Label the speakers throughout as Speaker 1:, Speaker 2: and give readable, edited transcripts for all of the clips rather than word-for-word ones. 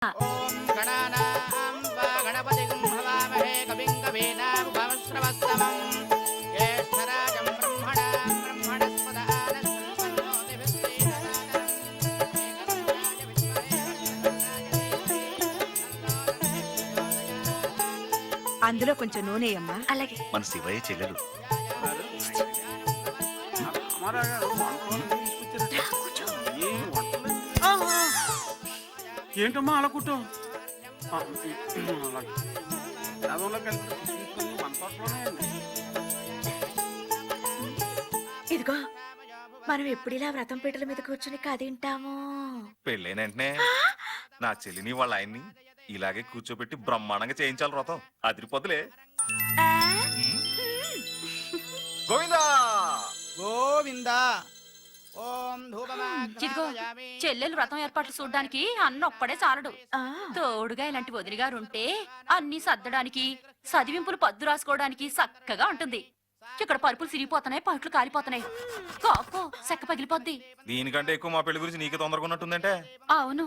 Speaker 1: ఓం గణానాం వా గణపతిం హవామహే కవిం కవీనాముపమశ్రవస్తమం జ్యేష్ఠరాజం బ్రహ్మణాం బ్రహ్మణస్పద
Speaker 2: అందులో కొంచెం నూనె అమ్మా.
Speaker 3: అలాగే.
Speaker 4: మన శివయ్య చెల్లెలు
Speaker 5: ఏంటమ్మా అలా కుట్టో
Speaker 3: ఇదిగో మనం ఎప్పుడిలా వ్రతం పీటల మీద కూర్చుని కదింటాము.
Speaker 4: పెళ్ళైన వెంటనే నా చెల్లిని వాళ్ళ ఆయన్ని ఇలాగే కూర్చోబెట్టి బ్రహ్మాండంగా చేయించాలి వ్రతం. అదిరిపోతులే. గోవిందా
Speaker 1: గోవిందా. ఓం
Speaker 6: ఇదిగో చెల్లెలు వ్రతం ఏర్పాట్లు చూడ్డానికి అన్న ఒక్కడే చాలడు. తోడుగా ఇలాంటి వదిలి గారు ఉంటే అన్ని సర్దడానికి చదివింపులు పద్దు రాసుకోవడానికి చక్కగా ఉంటుంది. ఇక్కడ పరుపులు సిరిగిపోతున్నాయి, పట్లు కాలిపోతున్నాయి, కాకో చెక్క పగిలిపోద్ది.
Speaker 4: దీనికంటే ఎక్కువ మా పెళ్లి గురించి నీకే తొందరగా ఉన్నట్టుందంటే.
Speaker 6: అవును,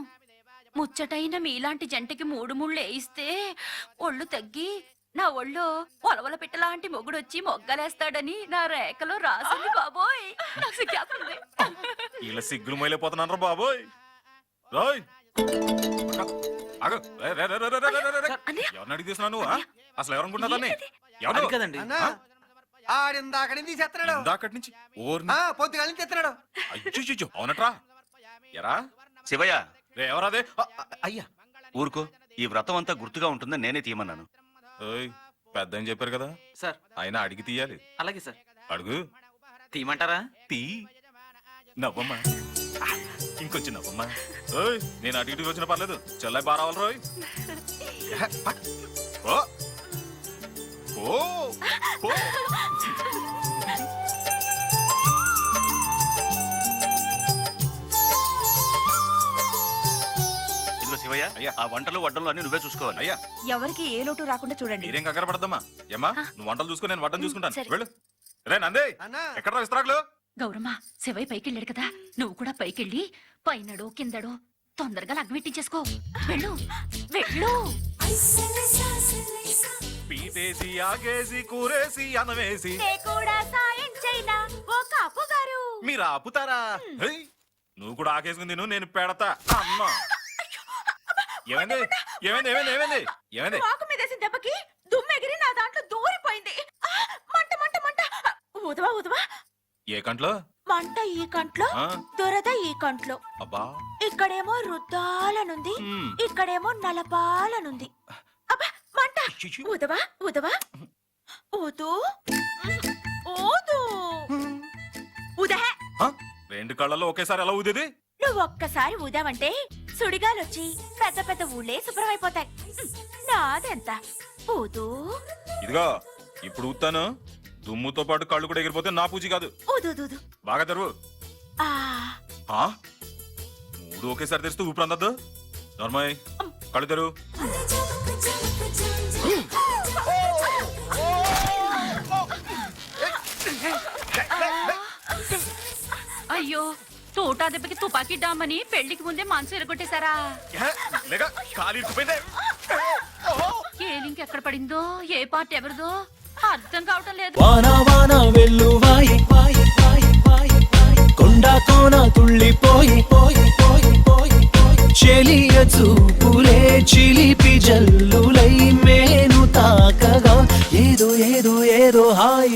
Speaker 6: ముచ్చటైన మీలాంటి జంటకి 3 ముళ్ళు వేయిస్తే ఒళ్ళు తగ్గి నా ఒళ్ళో ఒలవల పిట్టలాంటి మొగుడొచ్చి మొగ్గలేస్తాడని నా రేఖలో రాసింది బాబోయ్. నాకు సిగ్గేస్తుంది.
Speaker 4: ఇలా సిగ్గులు మైలేపోతున్నాను బాబోయ్. రాయ్ ఎవరిని అడిగి తీస్తున్నాను? అసలు ఎవరనుకుంటున్నా ఎవరు
Speaker 5: కదండి
Speaker 1: ఆడిందాక నుంచి చెత్తనాడు.
Speaker 4: ఇందాకటి నుంచి
Speaker 1: పొద్దుగాల నుంచి చెత్తనాడు.
Speaker 4: అయ్యో అవునట్రా. ఎరా
Speaker 7: శివయ్య,
Speaker 4: ఎవరాదే?
Speaker 7: అయ్యా ఊరుకో, ఈ వ్రతం అంతా గుర్తుగా ఉంటుందని నేనే తీయమన్నాను.
Speaker 4: పెద్ద అని చెప్పారు కదా
Speaker 5: సార్.
Speaker 4: ఆయన అడిగి తీయాలి.
Speaker 5: అలాగే సార్.
Speaker 4: అడుగు.
Speaker 5: తీయమంటారా?
Speaker 4: తీ. నవ్వమ్మా, ఇంకొంచెం నవ్వమ్మా. నేను అటు ఇటుకి వచ్చిన పర్లేదు, చెల్లై బాగా రావాలి రోయ్.
Speaker 7: ఇదిగో శివయ్య, ఆ వంటలు వడ్డలు అన్ని నువ్వే చూసుకోవాలి.
Speaker 4: అయ్యా
Speaker 2: ఎవరికి ఏ లోటు రాకుండా చూడండి.
Speaker 4: మీరేం కంగారు పడద్దమ్మా. ఏమ్మా నువ్వు వంటలు చూసుకో, నేను వడ్డం చూసుకుంటాను.
Speaker 6: సరే.
Speaker 4: వెళ్ళు. రే నందే, ఎక్కడ విస్తరాకులు?
Speaker 6: గౌరమ్మ, శివయ్య పైకెళ్ళాడు కదా, నువ్వు కూడా పైకెళ్ళి పైనడో కిందడో తొందరగా లగ్గమెట్టించేసుకో. వెళ్ళు వెళ్ళు.
Speaker 4: పీటేసి ఆగేసి కూరేసి అన్నమేసి మీరు ఆపుతారా? నువ్వు కూడా ఆకేసుకుని తిను, నేను పెడతా. అమ్మా ఏమైంది ఏమైంది ఏమైంది ఏమైంది ఏమైంది?
Speaker 2: ఆకు మీద వేసిన దెబ్బకి దుమ్మెగిరి నా దాంట్లో దూరిపోయింది. మంట మంట మంట. ఉదవా ఉదవా.
Speaker 4: ఏ కంట్లో?
Speaker 2: మంట ఈ కంట్లో, దొరద ఈ కంట్లో.
Speaker 4: అబ్బా,
Speaker 2: ఇక్కడేమో రుద్దాలనుంది, ఇక్కడేమో నలపాలనుంది. అబ్బా మంట. ఉదవా ఉదవా. ఊదు ఊదు ఉదహ.
Speaker 4: రెండు కళ్ళల్లో ఒకేసారి ఎలా ఊదేది?
Speaker 2: నువ్వు ఒక్కసారి ఊదావంటే సుడిగాలొచ్చి పెద్ద పెద్ద ఊళ్ళే శుభ్రమైపోతాయి. నాదెంత ఊదు.
Speaker 4: ఇదిగో ఇప్పుడు ఊతాను, దుమ్ముతో పాటు కళ్ళు కూడా ఎగిరిపోతే నా పూజ కాదు.
Speaker 2: ఊదు
Speaker 4: బాగా తెరువు.
Speaker 2: ఆ
Speaker 4: 3 ఒకేసారి తెరుస్తూ ఊపిరి అందద్దు. నార్మల్ కళ్ళు తెరువు.
Speaker 6: అయ్యో, తోటా దెబ్బకి తుపాకీ డామని పెళ్లికి ముందే మనసు ఎరగొట్టేశారా? ఏలింకెక్కడ పడిందో, ఏ పార్ట్ ఎవరిదో అర్థం కావటం లేదు.
Speaker 8: కొండ కోన తుళ్ళిపోయి చెలియ చూపులే చిలిపి జల్లులై మేను తాకగా ఏదో ఏదో ఏదో హాయ్.